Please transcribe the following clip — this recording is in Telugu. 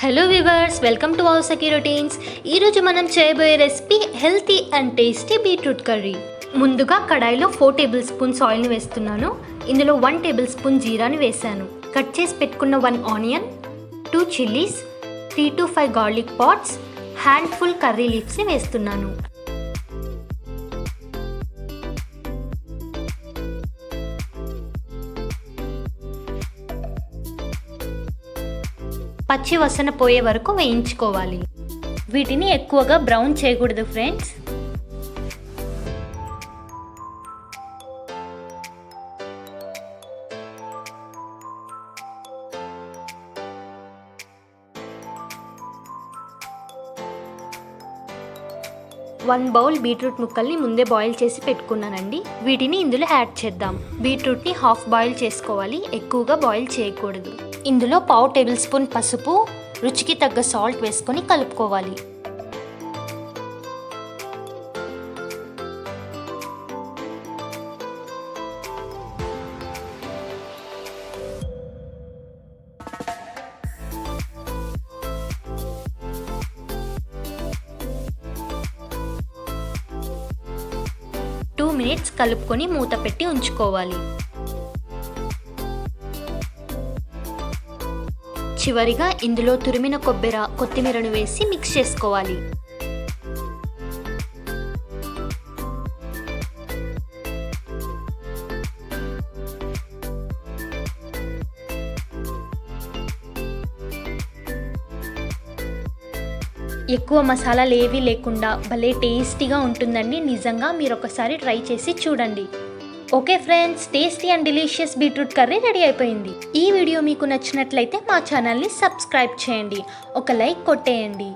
Hello viewers, welcome to wow Saki routines. ఈరోజు మనం చేయబోయే recipe healthy and tasty beetroot curry. ముందుగా కడాయిలో 4 టేబుల్ స్పూన్స్ ఆయిల్ని వేస్తున్నాను. ఇందులో 1 టేబుల్ స్పూన్ జీరాని వేసాను. కట్ చేసి పెట్టుకున్న 1 onion, 2 chillies, 3 to 5 garlic pods, handful curry లీవ్స్ని వేస్తున్నాను. పచ్చి వాసన పోయే వరకు వేయించుకోవాలి. వీటిని ఎక్కువగా బ్రౌన్ చేయకూడదు ఫ్రెండ్స్. వన్ బౌల్ బీట్రూట్ ముక్కల్ని ముందే బాయిల్ చేసి పెట్టుకున్నానండి. వీటిని ఇందులో యాడ్ చేద్దాం. బీట్రూట్ని హాఫ్ బాయిల్ చేసుకోవాలి, ఎక్కువగా బాయిల్ చేయకూడదు. ఇందులో 1/2 టేబుల్ స్పూన్ పసుపు, రుచికి తగ్గ సాల్ట్ వేసుకొని కలుపుకోవాలి. టూ మినిట్స్ కలుపుకొని మూత పెట్టి ఉంచుకోవాలి. చివరిగా ఇందులో తురిమిన కొత్తిమీరను వేసి మిక్స్ చేసుకోవాలి. ఎక్కువ మసాలాలు ఏవీ లేకుండా భలే టేస్టీగా ఉంటుందండి. నిజంగా మీరు ఒకసారి ట్రై చేసి చూడండి. Okay friends, tasty and delicious beetroot curry ready అయిపోయింది. ఈ వీడియో మీకు నచ్చినట్లయితే మా ఛానల్ని సబ్స్క్రైబ్ చేయండి, ఒక లైక్ కొట్టేయండి.